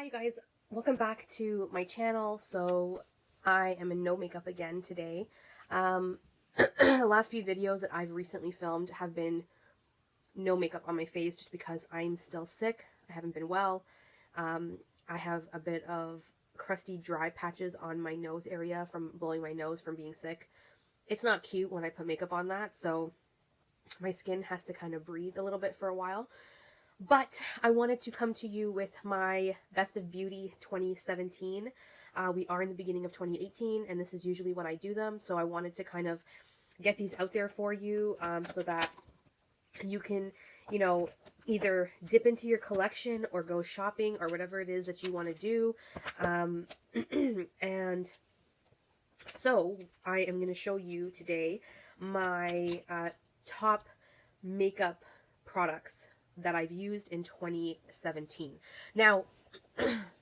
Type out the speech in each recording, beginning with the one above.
Hi you guys, welcome back to my channel. So I am in no makeup again today. The last few videos that I've recently filmed have been no makeup on my face just because I'm still sick. I haven't been well. I have a bit of crusty dry patches on my nose area from blowing my nose from being sick. It's not cute when I put makeup on that, so my skin has to kind of breathe a little bit for a while. But I wanted to come to you with my Best of Beauty 2017. We are in the beginning of 2018, and this is usually when I do them, so I wanted to kind of get these out there for you so that you can, either dip into your collection or go shopping or whatever it is that you want to do. And so I am going to show you today my top makeup products that I've used in 2017. Now,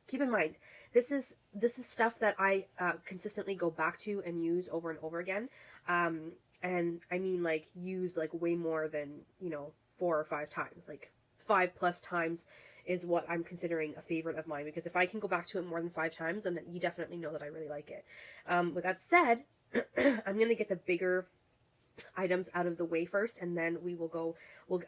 keep in mind, this is stuff that I consistently go back to and use over and over again. And I mean, like, use like way more than, 4 or 5 times. Like 5+ times is what I'm considering a favorite of mine, because if I can go back to it more than 5 times, then you definitely know that I really like it. With that said, I'm gonna get the bigger items out of the way first, and then we will go.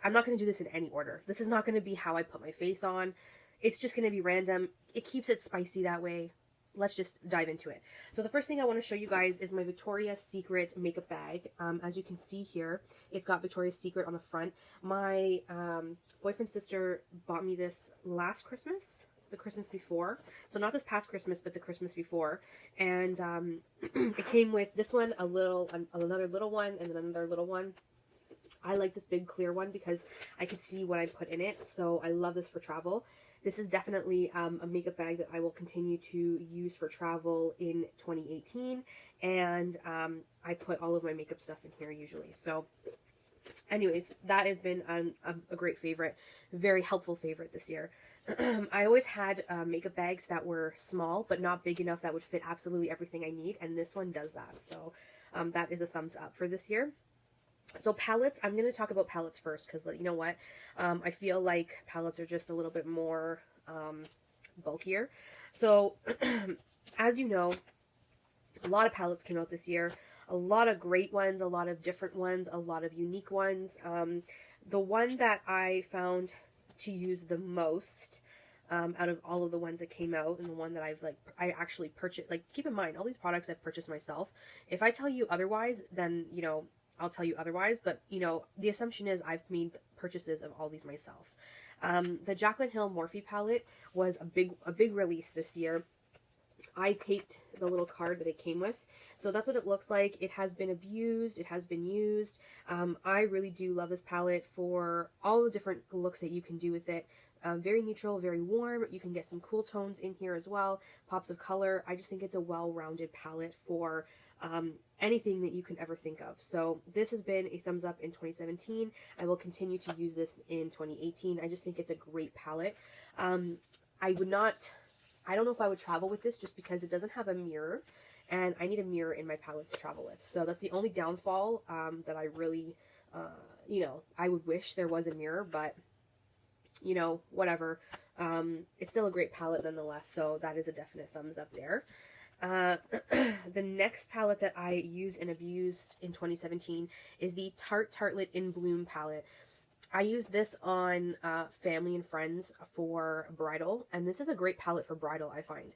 I'm not going to do this in any order. This is not going to be how I put my face on. It's just going to be random. It keeps it spicy that way. Let's just dive into it. So the first thing I want to show you guys is my Victoria's Secret makeup bag. As you can see here, it's got Victoria's Secret on the front. My boyfriend's sister bought me this last Christmas, the Christmas before. So not this past Christmas, but the Christmas before. And it came with this one, another little one, and then another little one. I like this big clear one because I can see what I put in it. So I love this for travel. This is definitely a makeup bag that I will continue to use for travel in 2018. And I put all of my makeup stuff in here usually. So anyways, that has been a great favorite, very helpful favorite this year. I always had makeup bags that were small, but not big enough that would fit absolutely everything I need, and this one does that. So that is a thumbs up for this year. So palettes, I'm going to talk about palettes first, because you know what, I feel like palettes are just a little bit more bulkier. So as you know, a lot of palettes came out this year. A lot of great ones, a lot of different ones, a lot of unique ones. The one that I found to use the most out of all of the ones that came out, and the one that I actually purchased, keep in mind, all these products I've purchased myself. If I tell you otherwise, then, I'll tell you otherwise, but, the assumption is I've made purchases of all these myself. The Jaclyn Hill Morphe palette was a big release this year. I taped the little card that it came with. So that's what it looks like. It has been abused. It has been used. I really do love this palette for all the different looks that you can do with it. Very neutral, very warm. You can get some cool tones in here as well. Pops of color. I just think it's a well-rounded palette for anything that you can ever think of. So this has been a thumbs up in 2017. I will continue to use this in 2018. I just think it's a great palette. I don't know if I would travel with this just because it doesn't have a mirror. And I need a mirror in my palette to travel with. So that's the only downfall that I really, I would wish there was a mirror, but, whatever. It's still a great palette nonetheless, so that is a definite thumbs up there. The next palette that I used and abused in 2017 is the Tarte Tartelette In Bloom palette. I use this on family and friends for bridal, and this is a great palette for bridal, I find.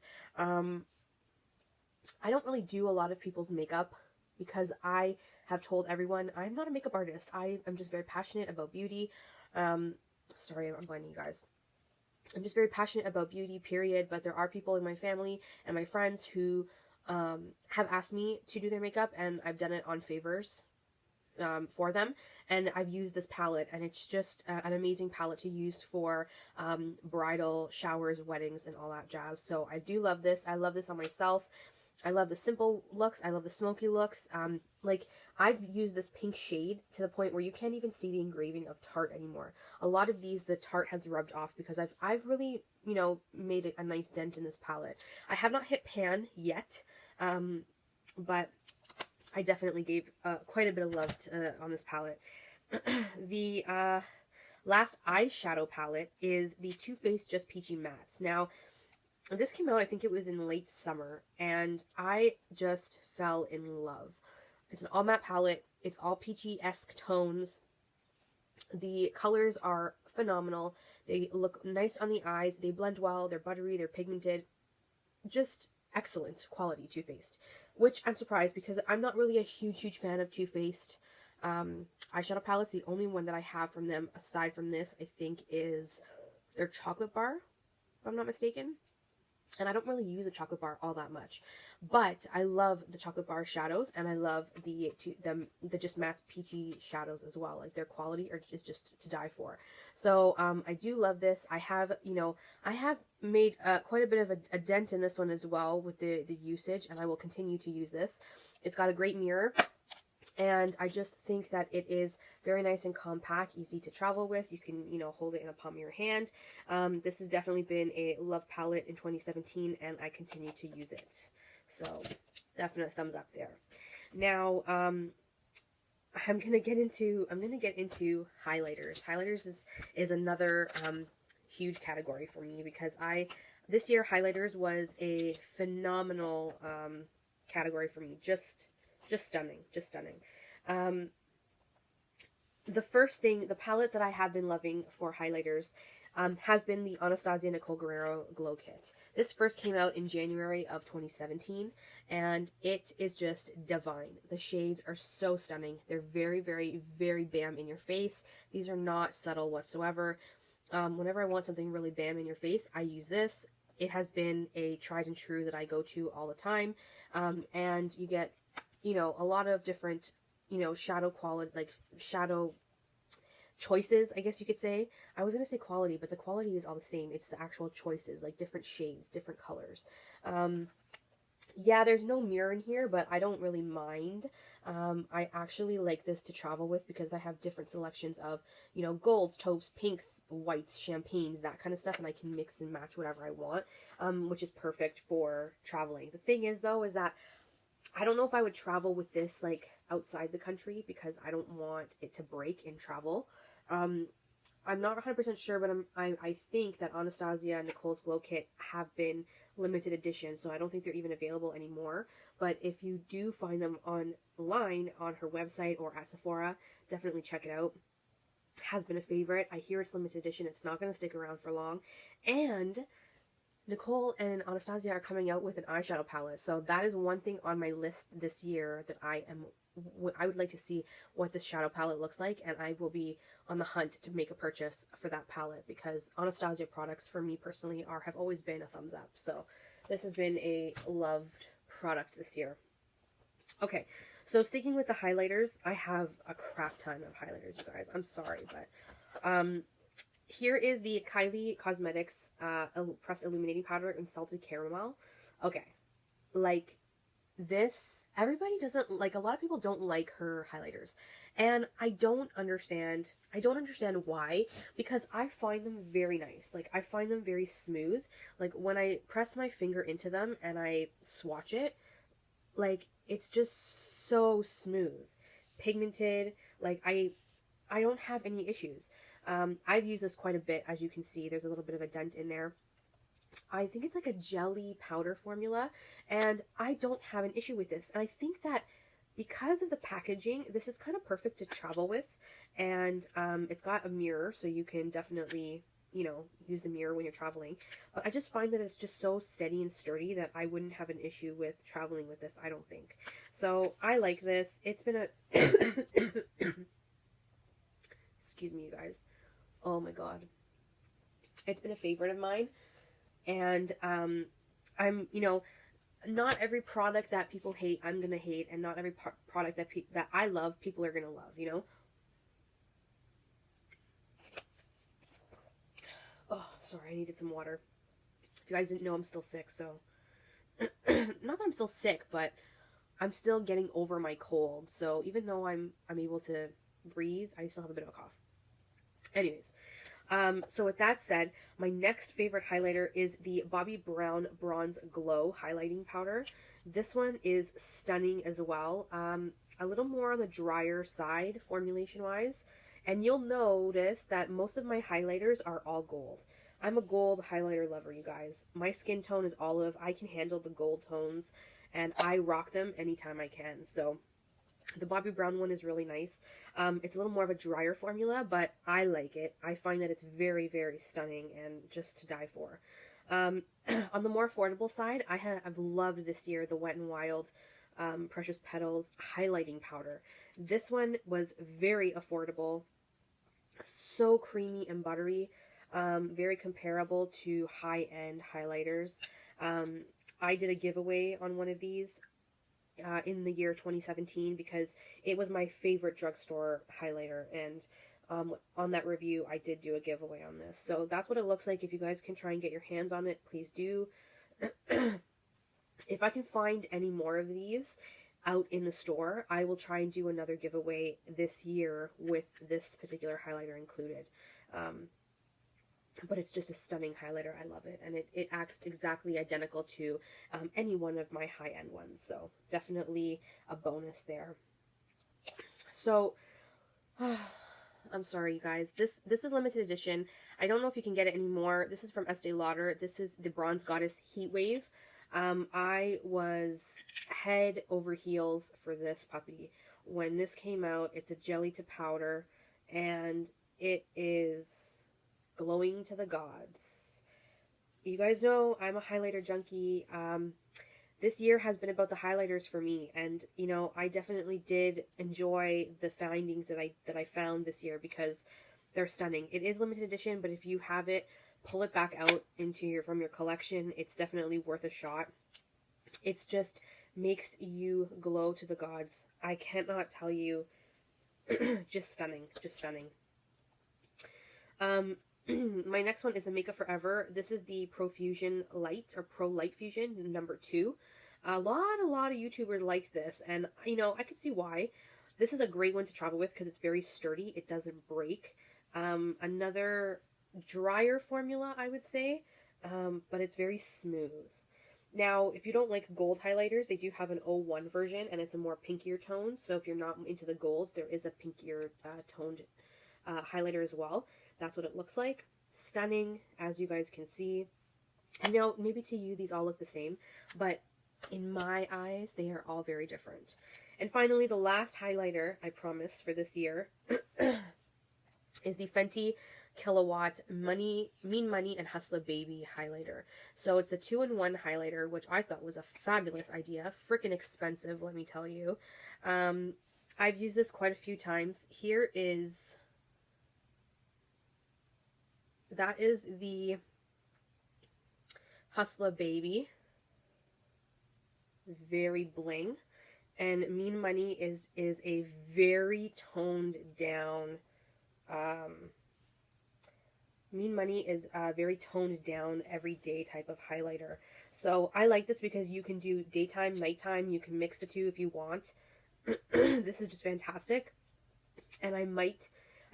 I don't really do a lot of people's makeup because I have told everyone I'm not a makeup artist. I am just very passionate about beauty. Sorry, I'm blinding you guys. I'm just very passionate about beauty, period. But there are people in my family and my friends who have asked me to do their makeup, and I've done it on favors for them. And I've used this palette, and it's just an amazing palette to use for bridal showers, weddings, and all that jazz. So I do love this. I love this on myself. I love the simple looks. I love the smoky looks. I've used this pink shade to the point where you can't even see the engraving of Tarte anymore. A lot of these, the Tarte has rubbed off because I've really, made a nice dent in this palette. I have not hit pan yet, but I definitely gave quite a bit of love on this palette. The last eyeshadow palette is the Too Faced Just Peachy Mattes. Now, This came out, I think it was in late summer, and I just fell in love. It's an all matte palette. It's all peachy-esque tones. The colors are phenomenal. They look nice on the eyes. They blend well. They're buttery. They're pigmented. Just excellent quality Too Faced. Which I'm surprised because I'm not really a huge fan of Too Faced eyeshadow palettes. The only one that I have from them, aside from this, I think is their chocolate bar, if I'm not mistaken. And I don't really use a chocolate bar all that much, but I love the chocolate bar shadows, and I love the just matte peachy shadows as well. Like, their quality is just to die for. So I do love this. I have, I have made quite a bit of a dent in this one as well with the usage, and I will continue to use this. It's got a great mirror. And I just think that it is very nice and compact, easy to travel with. You can, hold it in the palm of your hand. This has definitely been a love palette in 2017, and I continue to use it. So, definite thumbs up there. Now, I'm gonna get into highlighters. Highlighters is another huge category for me because this year highlighters was a phenomenal category for me. Just stunning, just stunning. The palette that I have been loving for highlighters has been the Anastasia Nicole Guerrero Glow Kit. This first came out in January of 2017, and it is just divine. The shades are so stunning. They're very, very, very bam in your face. These are not subtle whatsoever. Whenever I want something really bam in your face, I use this. It has been a tried and true that I go to all the time, and you get a lot of different, shadow quality, like shadow choices, I guess you could say. I was going to say quality, but the quality is all the same. It's the actual choices, like different shades, different colors. Yeah, there's no mirror in here, but I don't really mind. I actually like this to travel with because I have different selections of, golds, taupes, pinks, whites, champagnes, that kind of stuff, and I can mix and match whatever I want, which is perfect for traveling. The thing is, though, is that I don't know if I would travel with this, like, outside the country because I don't want it to break in travel. I'm not 100% sure, but I think that Anastasia and Nicole's Glow Kit have been limited edition, so I don't think they're even available anymore. But if you do find them online on her website or at Sephora, definitely check it out. Has been a favorite. I hear it's limited edition. It's not going to stick around for long. And Nicole and Anastasia are coming out with an eyeshadow palette, so that is one thing on my list this year that I would like to see what this shadow palette looks like, and I will be on the hunt to make a purchase for that palette because Anastasia products for me personally have always been a thumbs up. So this has been a loved product this year. Okay, so sticking with the highlighters, I have a crap ton of highlighters, you guys. I'm sorry, but here is the Kylie Cosmetics Pressed Illuminating Powder in Salted Caramel. Okay, like, this, everybody doesn't, like, a lot of people don't like her highlighters, and I don't understand why, because I find them very nice. Like, I find them very smooth. Like, when I press my finger into them and I swatch it, like, it's just so smooth, pigmented. Like, I don't have any issues. I've used this quite a bit. As you can see, there's a little bit of a dent in there. I think it's like a jelly powder formula, and I don't have an issue with this. And I think that because of the packaging, this is kind of perfect to travel with, and it's got a mirror, so you can definitely, use the mirror when you're traveling. But I just find that it's just so steady and sturdy that I wouldn't have an issue with traveling with this, I don't think. So I like this. It's been a... Excuse me, you guys. Oh my god. It's been a favorite of mine. And I'm, not every product that people hate, I'm going to hate. And not every product that I love, people are going to love, Oh, sorry, I needed some water. If you guys didn't know, I'm still sick, so... Not that I'm still sick, but I'm still getting over my cold. So even though I'm able to breathe, I still have a bit of a cough. Anyways, so with that said, my next favorite highlighter is the Bobbi Brown Bronze Glow Highlighting Powder. This one is stunning as well. A little more on the drier side, formulation-wise. And you'll notice that most of my highlighters are all gold. I'm a gold highlighter lover, you guys. My skin tone is olive. I can handle the gold tones, and I rock them anytime I can. So the Bobbi Brown one is really nice. It's a little more of a drier formula, but I like it. I find that it's very, very stunning and just to die for. On the more affordable side, I've loved this year the Wet n Wild Precious Petals highlighting powder. This one was very affordable, so creamy and buttery, very comparable to high-end highlighters. I did a giveaway on one of these in the year 2017 because it was my favorite drugstore highlighter, and on that review I did do a giveaway on this. So that's what it looks like. If you guys can try and get your hands on it, please do. If I can find any more of these out in the store, I will try and do another giveaway this year with this particular highlighter included. But it's just a stunning highlighter. I love it. And it acts exactly identical to any one of my high-end ones. So definitely a bonus there. So, I'm sorry, you guys. This is limited edition. I don't know if you can get it anymore. This is from Estee Lauder. This is the Bronze Goddess Heat Wave. I was head over heels for this puppy. When this came out, it's a jelly to powder, and it is glowing to the gods. You guys know I'm a highlighter junkie. This year has been about the highlighters for me, and you know, I definitely did enjoy the findings that I found this year because they're stunning. It is limited edition, but if you have it, pull it back out from your collection. It's definitely worth a shot. It's just makes you glow to the gods. I cannot tell you. Just stunning. Just stunning. My next one is the Makeup Forever. This is the Profusion Light, or Pro Light Fusion number 2. A lot of YouTubers like this, and you know, I can see why. This is a great one to travel with because it's very sturdy. It doesn't break. Another drier formula, I would say, but it's very smooth. Now, if you don't like gold highlighters, they do have an 01 version, and it's a more pinkier tone. So if you're not into the golds, there is a pinkier toned highlighter as well. That's what it looks like. Stunning, as you guys can see. Now, maybe to you, these all look the same, but in my eyes, they are all very different. And finally, the last highlighter, I promise, for this year is the Fenty Kilowatt Mean Money and Hustler Baby highlighter. So it's the 2-in-1 highlighter, which I thought was a fabulous idea. Freaking expensive, let me tell you. I've used this quite a few times. That is the Hustler Baby. Very bling. And Mean Money is a very toned down, Mean Money is a very toned down, everyday type of highlighter. So I like this because you can do daytime, nighttime. You can mix the two if you want. This is just fantastic. And I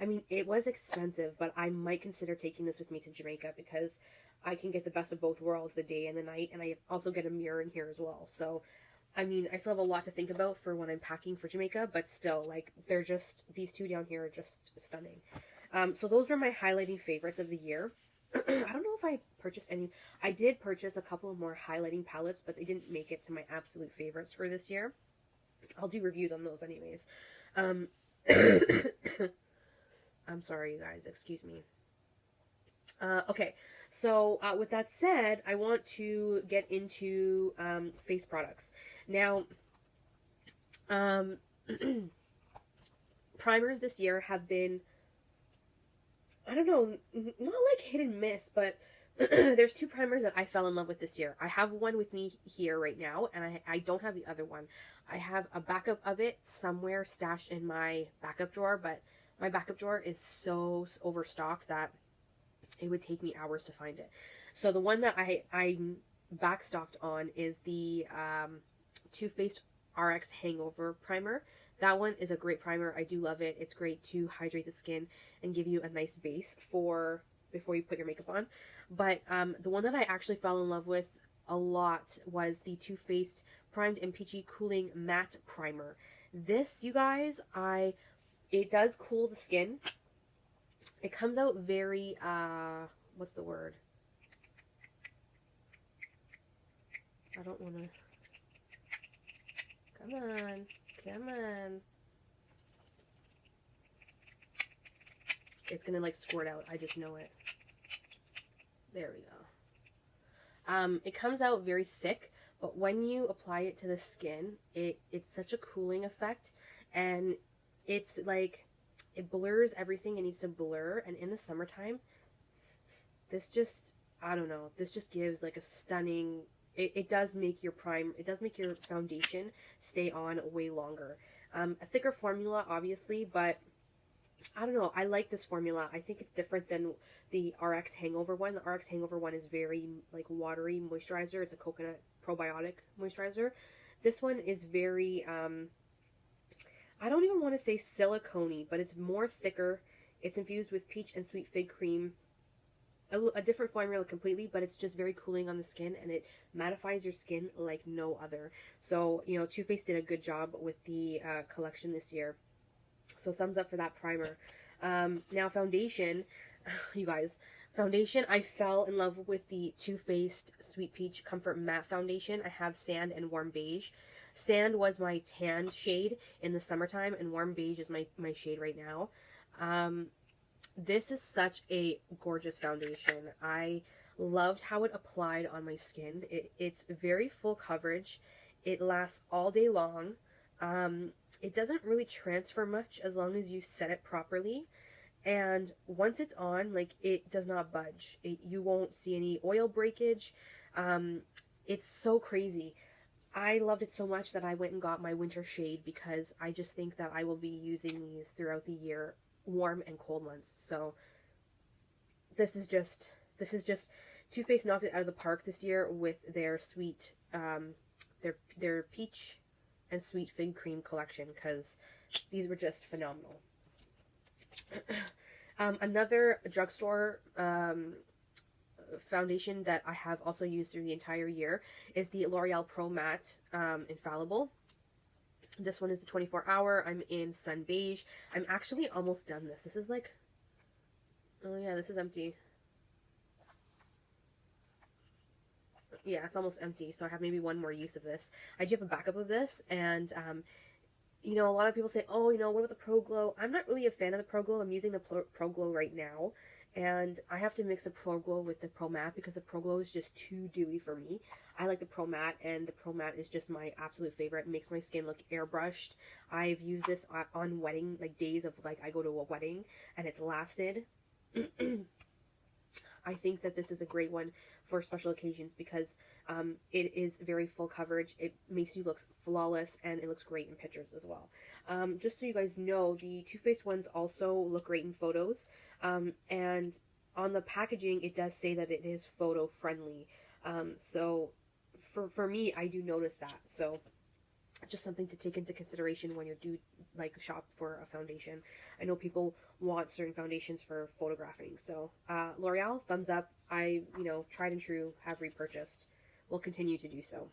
mean, it was expensive, but I might consider taking this with me to Jamaica because I can get the best of both worlds, the day and the night. And I also get a mirror in here as well. So, I mean, I still have a lot to think about for when I'm packing for Jamaica, but still, like, they're just, these two down here are just stunning. So those were my highlighting favorites of the year. I don't know if I purchased any. I did purchase a couple of more highlighting palettes, but they didn't make it to my absolute favorites for this year. I'll do reviews on those anyways. I'm sorry, you guys. Excuse me. Okay, so with that said, I want to get into face products. Now, primers this year have been, I don't know, not like hit and miss, but there's 2 primers that I fell in love with this year. I have one with me here right now, and I don't have the other one. I have a backup of it somewhere stashed in my backup drawer, but my backup drawer is so overstocked that it would take me hours to find it. So the one that I'm backstocked on is the Too Faced RX Hangover Primer. That one is a great primer. I do love it. It's great to hydrate the skin and give you a nice base before you put your makeup on. But the one that I actually fell in love with a lot was the Too Faced Primed and Peachy Cooling Matte Primer. This, you guys, it does cool the skin. It comes out very what's the word? I don't want to, come on, come on. It's going to like squirt out. I just know it. There we go. It comes out very thick, but when you apply it to the skin, it's such a cooling effect, and it's like, it blurs everything it needs to blur, and in the summertime, this just, I don't know, this just gives like a stunning, it does make your foundation stay on way longer. A thicker formula, obviously, but I don't know. I like this formula. I think it's different than the RX Hangover one. The RX Hangover one is very like watery moisturizer. It's a coconut probiotic moisturizer. This one is very, I don't even want to say silicone-y, but it's more thicker. It's infused with peach and sweet fig cream. A different formula completely, but it's just very cooling on the skin, and it mattifies your skin like no other. So, you know, Too Faced did a good job with the collection this year. So thumbs up for that primer. Now foundation, you guys, foundation, I fell in love with the Too Faced Sweet Peach Comfort Matte Foundation. I have Sand and Warm Beige. Sand was my tanned shade in the summertime, and Warm Beige is my shade right now. This is such a gorgeous foundation. I loved how it applied on my skin. It's very full coverage. It lasts all day long. It doesn't really transfer much as long as you set it properly. And once it's on, like, it does not budge. You won't see any oil breakage. It's so crazy. I loved it so much that I went and got my winter shade, because I just think that I will be using these throughout the year, warm and cold months. So this is just Too Faced knocked it out of the park this year with their sweet, their peach and sweet fig cream collection, because these were just phenomenal. Another drugstore foundation that I have also used through the entire year is the L'Oreal Pro Matte Infallible. This one is the 24-hour. I'm in Sun Beige. I'm actually almost done this. This is like, oh yeah, this is empty. Yeah, it's almost empty, so I have maybe one more use of this. I do have a backup of this, and you know, a lot of people say, oh, you know, what about the Pro Glow? I'm not really a fan of the Pro Glow. I'm using the Pro Glow right now, and I have to mix the Pro Glow with the Pro Matte because the Pro Glow is just too dewy for me. I like the Pro Matte, and the Pro Matte is just my absolute favorite. It makes my skin look airbrushed. I've used this on wedding, like days of, like, I go to a wedding, and it's lasted. I think that this is a great one for special occasions because it is very full coverage. It makes you look flawless, and it looks great in pictures as well. Just so you guys know, the Too Faced ones also look great in photos. And on the packaging, it does say that it is photo friendly. So for me, I do notice that. So just something to take into consideration when you like shop for a foundation. I know people want certain foundations for photographing. So L'Oreal, thumbs up. I, you know, tried and true, have repurchased. Will continue to do so.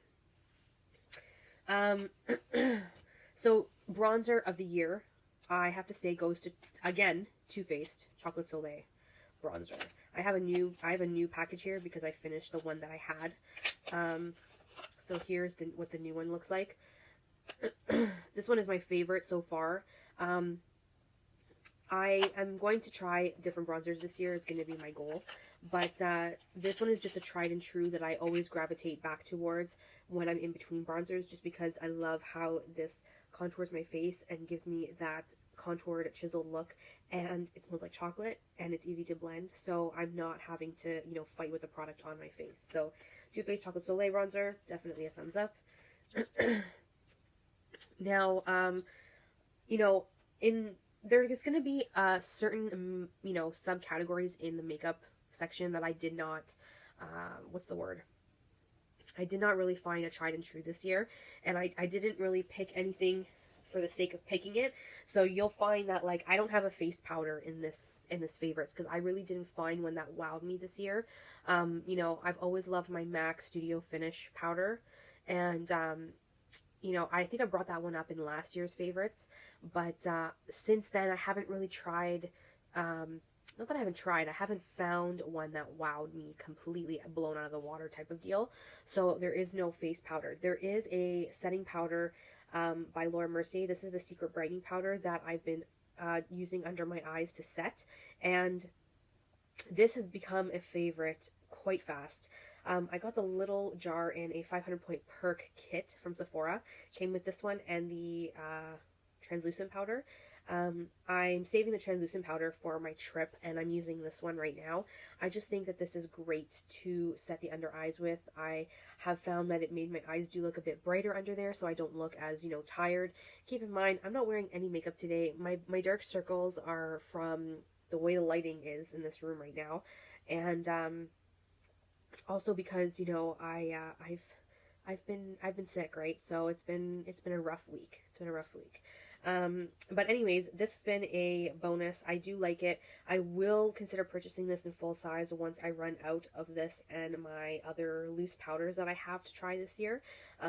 So bronzer of the year, I have to say, goes to, again, Too Faced Chocolate Soleil bronzer. I have a new package here because I finished the one that I had. So here's what the new one looks like. This one is my favorite so far. I am going to try different bronzers this year. It's going to be my goal. But this one is just a tried and true that I always gravitate back towards when I'm in between bronzers, just because I love how this contours my face and gives me that contoured, chiseled look, and it smells like chocolate, and it's easy to blend, so I'm not having to, you know, fight with the product on my face. So Too Faced Chocolate Soleil bronzer, definitely a thumbs up. Now, you know, there is going to be certain, you know, subcategories in the makeup section that I did not, what's the word? I did not really find a tried and true this year, and I didn't really pick anything for the sake of picking it. So you'll find that, like, I don't have a face powder in this favorites because I really didn't find one that wowed me this year. You know, I've always loved my MAC Studio Finish powder, and you know, I think I brought that one up in last year's favorites, but since then I haven't really tried not that I haven't tried, I haven't found one that wowed me completely, blown out of the water type of deal. So there is no face powder. There is a setting powder by Laura Mercier. This is the Secret Brightening Powder that I've been using under my eyes to set, and this has become a favorite quite fast. I got the little jar in a 500 point perk kit from Sephora. Came with this one and the translucent powder. I'm saving the translucent powder for my trip, and I'm using this one right now. I just think that this is great to set the under eyes with. I have found that it made my eyes do look a bit brighter under there, so I don't look as, tired. Keep in mind, I'm not wearing any makeup today. My dark circles are from the way the lighting is in this room right now, and also because I've been sick, right? So it's been a rough week. It's been a rough week. But anyways, this has been a bonus. I do like it. I will consider purchasing this in full size once I run out of this and my other loose powders that I have to try this year.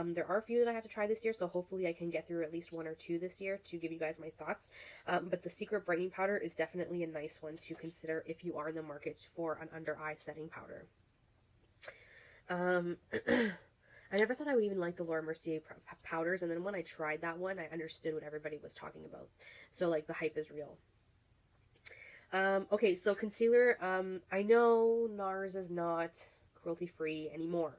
There are a few that I have to try this year, so hopefully I can get through at least one or two this year to give you guys my thoughts. But the Secret Brightening Powder is definitely a nice one to consider if you are in the market for an under eye setting powder. I never thought I would even like the Laura Mercier powders, and then when I tried that one, I understood what everybody was talking about. So, like, the hype is real. Okay, so concealer, I know NARS is not cruelty-free anymore,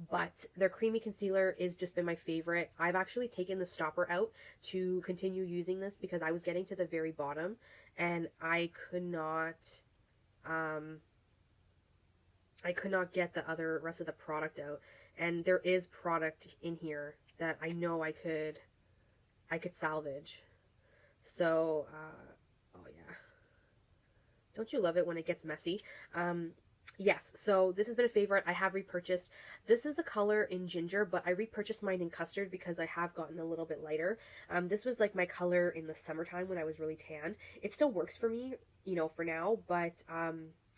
but their creamy concealer has just been my favorite. I've actually taken the stopper out to continue using this because I was getting to the very bottom, and I could not get the rest of the product out. And there is product in here that I know I could salvage. So, oh yeah. Don't you love it when it gets messy? Yes, so this has been a favorite. I have repurchased. This is the color in ginger, but I repurchased mine in custard because I have gotten a little bit lighter. This was like my color in the summertime when I was really tanned. It still works for me, for now, but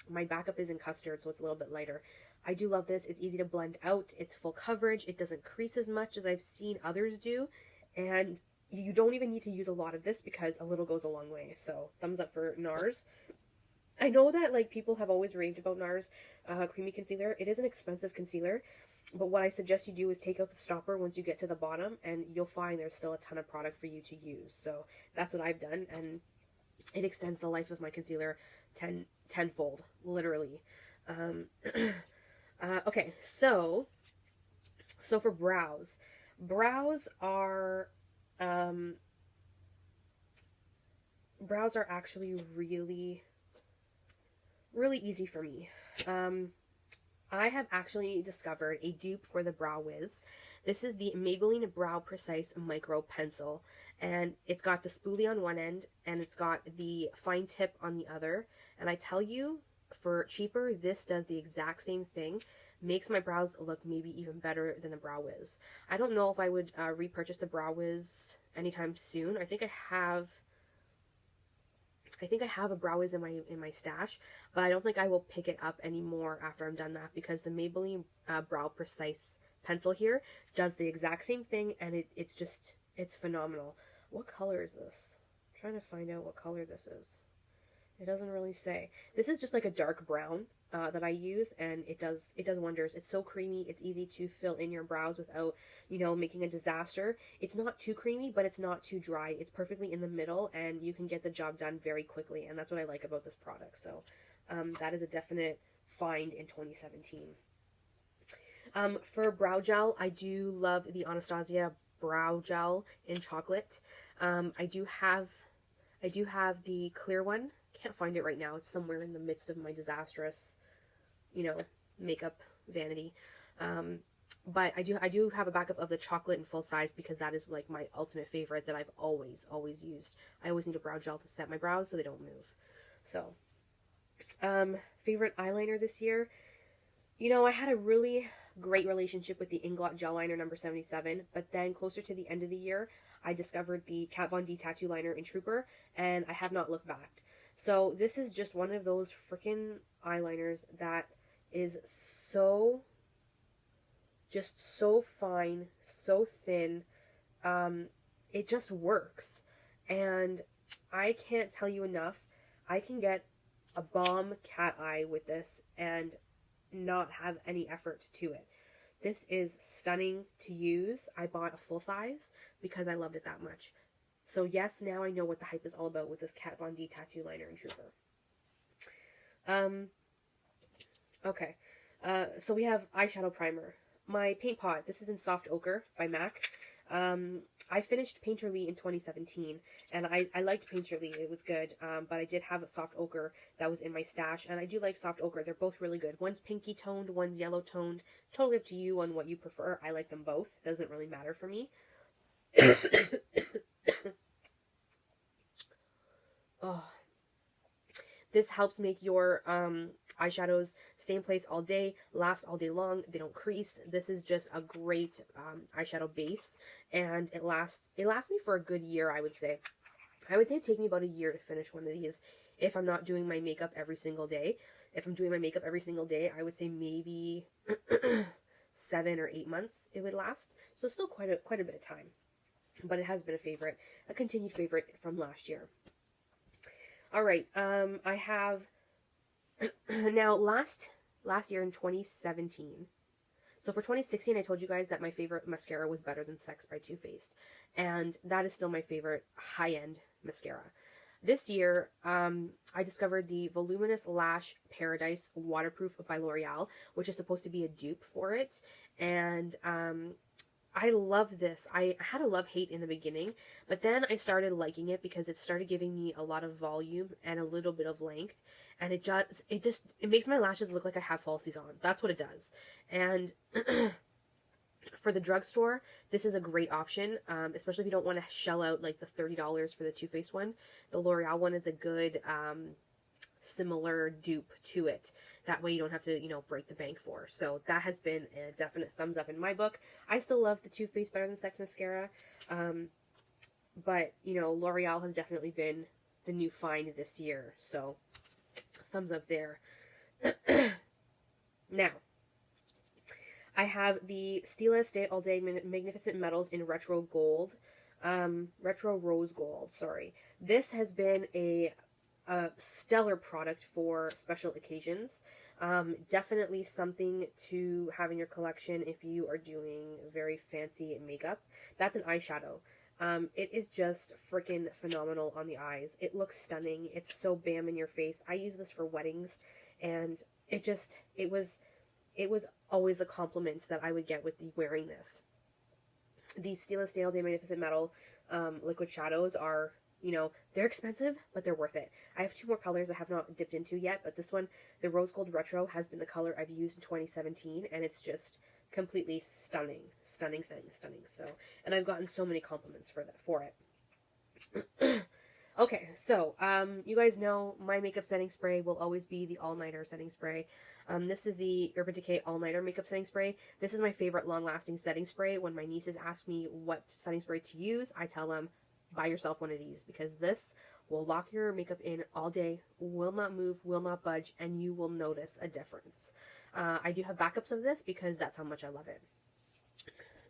my backup is in custard, so it's a little bit lighter. I do love this. It's easy to blend out. It's full coverage. It doesn't crease as much as I've seen others do. And you don't even need to use a lot of this because a little goes a long way. So thumbs up for NARS. I know that people have always raved about NARS Creamy Concealer. It is an expensive concealer. But what I suggest you do is take out the stopper once you get to the bottom, and you'll find there's still a ton of product for you to use. So that's what I've done, and it extends the life of my concealer tenfold, literally. Okay, so for brows are actually really, really easy for me. I have actually discovered a dupe for the Brow Wiz. This is the Maybelline Brow Precise Micro Pencil, and it's got the spoolie on one end, and it's got the fine tip on the other, and I tell you, for cheaper, this does the exact same thing. Makes my brows look maybe even better than the Brow Wiz. I don't know if I would repurchase the Brow Wiz anytime soon. I think I have a Brow Wiz in my stash, but I don't think I will pick it up anymore after I'm done that because the Maybelline Brow Precise pencil here does the exact same thing, and it's phenomenal. What color is this? I'm trying to find out what color this is. It doesn't really say. This is just like a dark brown that I use, and it does wonders. It's so creamy. It's easy to fill in your brows without, making a disaster. It's not too creamy, but it's not too dry. It's perfectly in the middle, and you can get the job done very quickly, and that's what I like about this product. So that is a definite find in 2017. For brow gel, I do love the Anastasia brow gel in chocolate. I do have the clear one. Can't find it right now. It's somewhere in the midst of my disastrous, makeup vanity. But I do have a backup of the chocolate in full size because that is like my ultimate favorite that I've always used. I always need a brow gel to set my brows so they don't move. So, favorite eyeliner this year. I had a really great relationship with the Inglot Gel Liner number 77, but then closer to the end of the year, I discovered the Kat Von D Tattoo Liner in Trooper, and I have not looked back. So this is just one of those freaking eyeliners that is so fine, so thin. It just works. And I can't tell you enough. I can get a bomb cat eye with this and not have any effort to it. This is stunning to use. I bought a full size because I loved it that much. So yes, now I know what the hype is all about with this Kat Von D tattoo liner and trooper. Okay. So we have eyeshadow primer. My paint pot, this is in Soft Ochre by MAC. I finished Painterly in 2017, and I liked Painterly. It was good, but I did have a Soft Ochre that was in my stash, and I do like Soft Ochre. They're both really good. One's pinky toned, one's yellow toned. Totally up to you on what you prefer. I like them both. Doesn't really matter for me. Oh, this helps make your eyeshadows stay in place all day, last all day long. They don't crease. This is just a great eyeshadow base, and it lasts me for a good year, I would say. I would say it'd take me about a year to finish one of these if I'm not doing my makeup every single day. If I'm doing my makeup every single day, I would say maybe 7 or 8 months it would last. So still quite a bit of time. But it has been a favorite, a continued favorite from last year. All right, I have now last year in 2017. So for 2016, I told you guys that my favorite mascara was Better Than Sex by Too Faced, and that is still my favorite high-end mascara. This year, I discovered the Voluminous Lash Paradise Waterproof by L'Oreal, which is supposed to be a dupe for it, and I love this. I had a love-hate in the beginning, but then I started liking it because it started giving me a lot of volume and a little bit of length, and it makes my lashes look like I have falsies on. That's what it does. And for the drugstore, this is a great option, especially if you don't want to shell out like the $30 for the Too Faced one. The L'Oreal one is a good similar dupe to it. That way you don't have to, break the bank for. So that has been a definite thumbs up in my book. I still love the Too Faced Better Than Sex mascara, but, L'Oreal has definitely been the new find this year. So thumbs up there. Now, I have the Stila Stay All Day Magnificent Metals in Retro Gold. Retro Rose Gold, sorry. This has been a stellar product for special occasions. Definitely something to have in your collection if you are doing very fancy makeup. That's an eyeshadow. It is just freaking phenomenal on the eyes. It looks stunning. It's so bam in your face. I use this for weddings, and it was always the compliments that I would get with wearing this. These Stila Stay All Day Magnificent Metal liquid shadows are, they're expensive, but they're worth it. I have 2 more colors I have not dipped into yet, but this one, the Rose Gold Retro, has been the color I've used in 2017, and it's just completely stunning. Stunning. So, and I've gotten so many compliments for it. Okay, so, you guys know my makeup setting spray will always be the All-Nighter setting spray. This is the Urban Decay All-Nighter makeup setting spray. This is my favorite long-lasting setting spray. When my nieces ask me what setting spray to use, I tell them, buy yourself one of these, because this will lock your makeup in all day, will not move, will not budge, and you will notice a difference. I do have backups of this because that's how much I love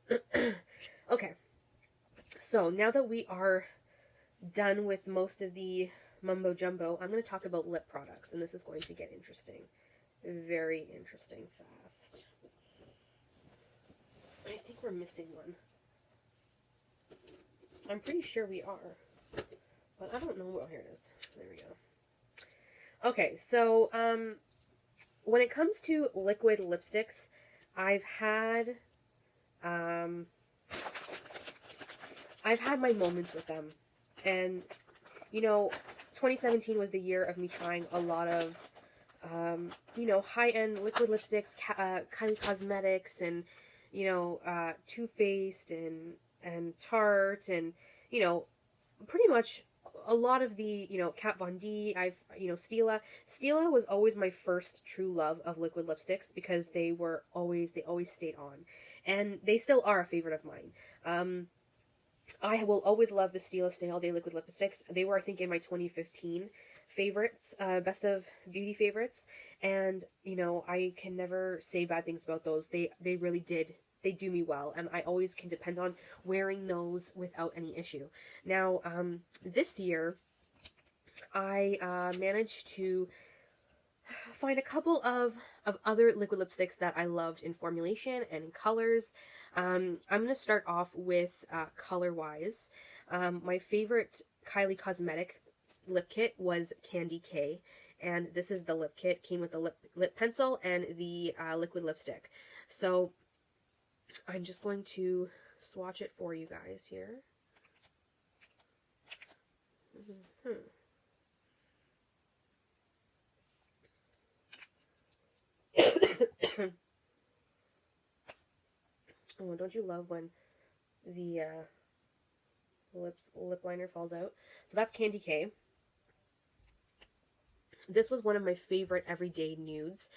it. Okay, so now that we are done with most of the mumbo jumbo, I'm going to talk about lip products, and this is going to get interesting. Very interesting fast. I think we're missing one. I'm pretty sure we are, but I don't know. Well, here it is. There we go. Okay, so when it comes to liquid lipsticks, I've had my moments with them, and 2017 was the year of me trying a lot of high-end liquid lipsticks, Kylie Cosmetics, and Too Faced and Tarte, and pretty much a lot of the Kat Von D. Stila was always my first true love of liquid lipsticks because they always stayed on, and they still are a favorite of mine. I will always love the Stila Stay All Day liquid lipsticks. They were, I think, in my 2015 favorites, best of beauty favorites, and I can never say bad things about those. They really did. They do me well, and I always can depend on wearing those without any issue. Now, this year, I managed to find a couple of other liquid lipsticks that I loved in formulation and in colors. I'm going to start off with color-wise. My favorite Kylie Cosmetic lip kit was Candy K, and this is the lip kit. Came with the lip pencil and the liquid lipstick. So I'm just going to swatch it for you guys here. Oh, don't you love when the lip liner falls out? So that's Candy K. This was one of my favorite everyday nudes.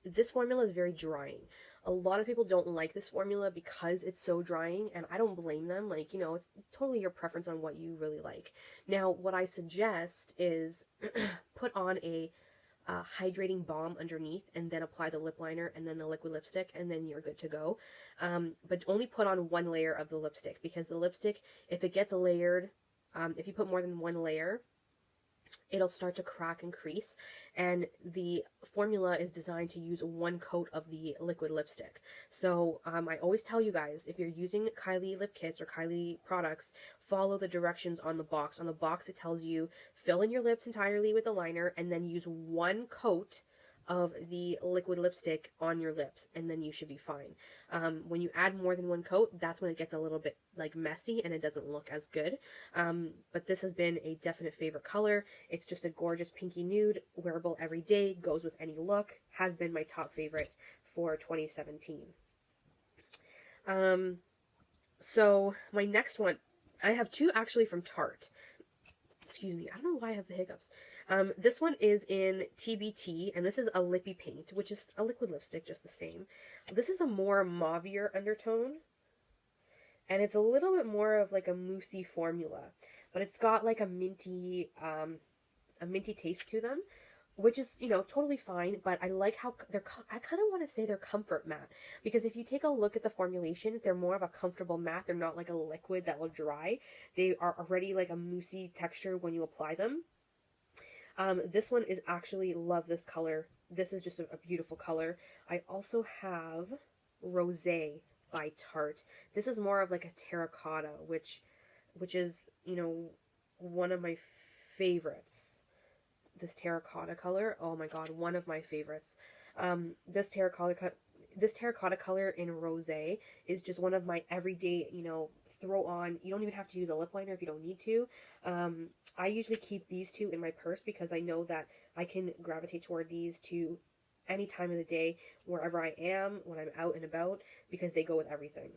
This formula is very drying. A lot of people don't like this formula because it's so drying, and I don't blame them. Like, you know, it's totally your preference on what you really like. Now, what I suggest is put on a hydrating balm underneath, and then apply the lip liner and then the liquid lipstick, and then you're good to go. But only put on one layer of the lipstick, because the lipstick, if it gets layered, if you put more than one layer, it'll start to crack and crease, and the formula is designed to use one coat of the liquid lipstick. So I always tell you guys, if you're using Kylie lip kits or Kylie products, follow the directions on the box. On the box it tells you fill in your lips entirely with the liner and then use one coat of the liquid lipstick on your lips, and then you should be fine. When you add more than one coat, that's when it gets a little bit like messy and it doesn't look as good. But this has been a definite favorite color. It's just a gorgeous pinky nude, wearable every day, goes with any look, has been my top favorite for 2017. So my next one, I have two actually from Tarte. Excuse me, I don't know why I have the hiccups. This one is in TBT, and this is a lippy paint, which is a liquid lipstick, just the same. This is a more mauvier undertone, and it's a little bit more of like a moussey formula, but it's got like a minty taste to them, which is, you know, totally fine. But I like how I kind of want to say they're comfort matte, because if you take a look at the formulation, they're more of a comfortable matte. They're not like a liquid that will dry. They are already like a moussey texture when you apply them. This one is actually, love this color. This is just a beautiful color. I also have Rosé by Tarte. This is more of like a terracotta, which is, you know, one of my favorites. This terracotta color, oh my god, one of my favorites. This terracotta color in Rosé is just one of my everyday, you know, throw on. You don't even have to use a lip liner if you don't need to. I usually keep these two in my purse because I know that I can gravitate toward these two any time of the day, wherever I am, when I'm out and about, because they go with everything.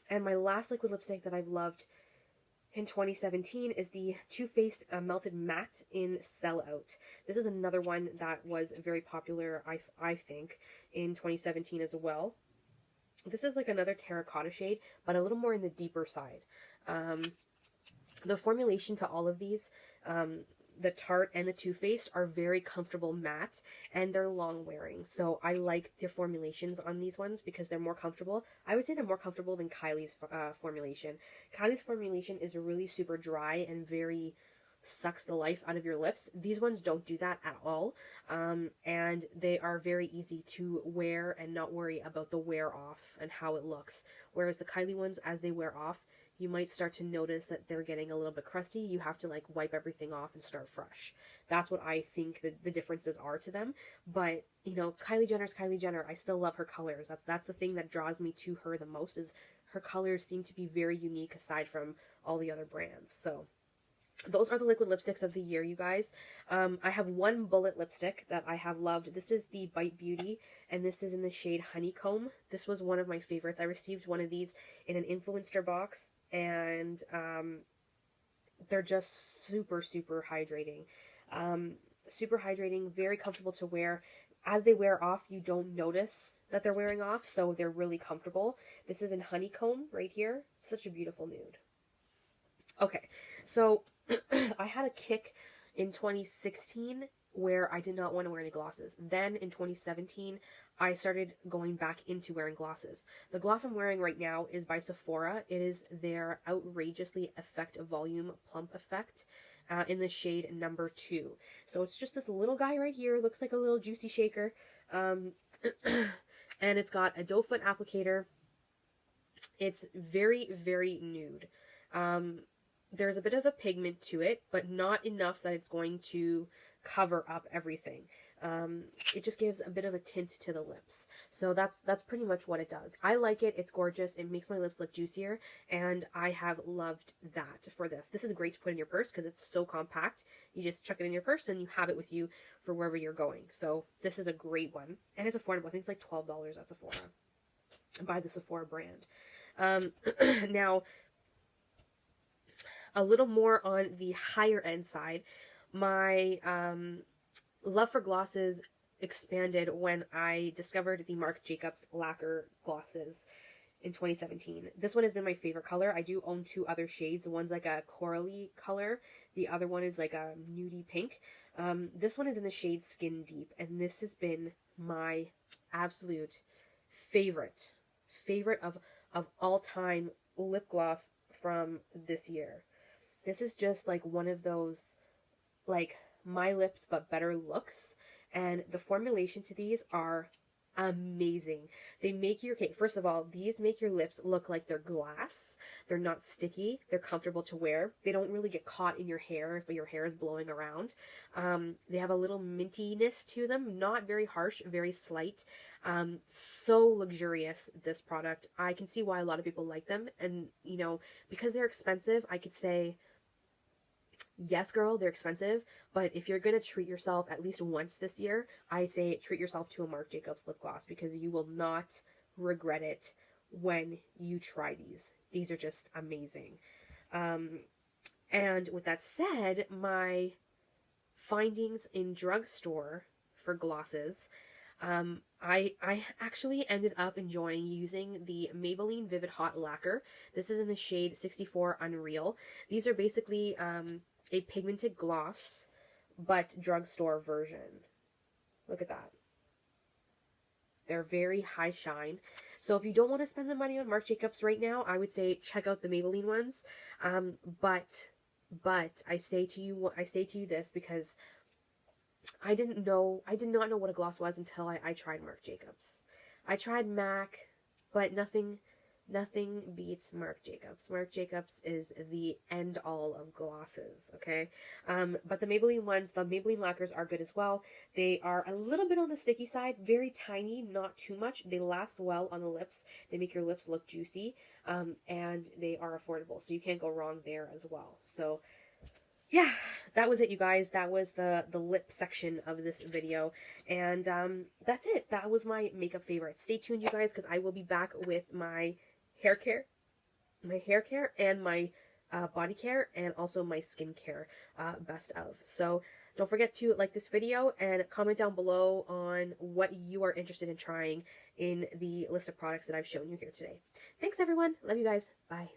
And my last liquid lipstick that I've loved in 2017 is the Too Faced Melted Matte in Sellout. This is another one that was very popular, I think, in 2017 as well. This is like another terracotta shade, but a little more in the deeper side. The formulation to all of these, the Tarte and the Too Faced, are very comfortable matte, and they're long wearing. So I like the formulations on these ones because they're more comfortable. I would say they're more comfortable than Kylie's formulation. Kylie's formulation is really super dry and very sucks the life out of your lips. These ones don't do that at all, and they are very easy to wear and not worry about the wear off and how it looks. Whereas the Kylie ones, as they wear off, you might start to notice that they're getting a little bit crusty. You have to like wipe everything off and start fresh. That's what I think the differences are to them. But, you know, Kylie Jenner's Kylie Jenner. I still love her colors. That's the thing that draws me to her the most, is her colors seem to be very unique aside from all the other brands. So those are the liquid lipsticks of the year, you guys. I have one bullet lipstick that I have loved. This is the Bite Beauty, and this is in the shade Honeycomb. This was one of my favorites. I received one of these in an influencer box, and they're just super, super hydrating. Super hydrating, very comfortable to wear. As they wear off, you don't notice that they're wearing off, so they're really comfortable. This is in Honeycomb right here. Such a beautiful nude. Okay, so I had a kick in 2016 where I did not want to wear any glosses. Then in 2017, I started going back into wearing glosses. The gloss I'm wearing right now is by Sephora. It is their Outrageously Effect Volume Plump Effect. in the shade number 2. So it's just this little guy right here. Looks like a little juicy shaker. And it's got a doe foot applicator. It's very, very nude. There's a bit of a pigment to it, but not enough that it's going to cover up everything. It just gives a bit of a tint to the lips. So that's pretty much what it does. I like it. It's gorgeous. It makes my lips look juicier, and I have loved that for this. This is great to put in your purse because it's so compact. You just chuck it in your purse and you have it with you for wherever you're going. So this is a great one, and it's affordable. I think it's like $12 at Sephora. By the Sephora brand. Now, a little more on the higher end side, my love for glosses expanded when I discovered the Marc Jacobs lacquer glosses in 2017. This one has been my favorite color. I do own 2 other shades. One's like a corally color. The other one is like a nudie pink. This one is in the shade Skin Deep, and this has been my absolute favorite of all time lip gloss from this year. This is just like one of those, like, my lips but better looks, and the formulation to these are amazing. They make your, okay, first of all, these make your lips look like they're glass. They're not sticky. They're comfortable to wear. They don't really get caught in your hair if your hair is blowing around. They have a little mintiness to them, not very harsh, very slight. So luxurious, this product. I can see why a lot of people like them, and you know, because they're expensive, I could say, yes, girl, they're expensive, but if you're going to treat yourself at least once this year, I say treat yourself to a Marc Jacobs lip gloss, because you will not regret it when you try these. These are just amazing. And with that said, my findings in drugstore for glosses, I actually ended up enjoying using the Maybelline Vivid Hot Lacquer. This is in the shade 64 Unreal. These are basically a pigmented gloss, but drugstore version. Look at that. They're very high shine. So if you don't want to spend the money on Marc Jacobs right now, I would say check out the Maybelline ones. But I say to you this because I did not know what a gloss was until I tried Marc Jacobs. I tried MAC, but nothing beats Marc Jacobs. Marc Jacobs is the end all of glosses, okay? But the Maybelline ones, the Maybelline lacquers are good as well. They are a little bit on the sticky side, very tiny, not too much. They last well on the lips. They make your lips look juicy, and they are affordable, so you can't go wrong there as well. So yeah, that was it, you guys. That was the lip section of this video, and that's it. That was my makeup favorites. Stay tuned, you guys, because I will be back with my hair care and my body care, and also my skincare best of. So don't forget to like this video and comment down below on what you are interested in trying in the list of products that I've shown you here today. Thanks, everyone. Love you guys. Bye.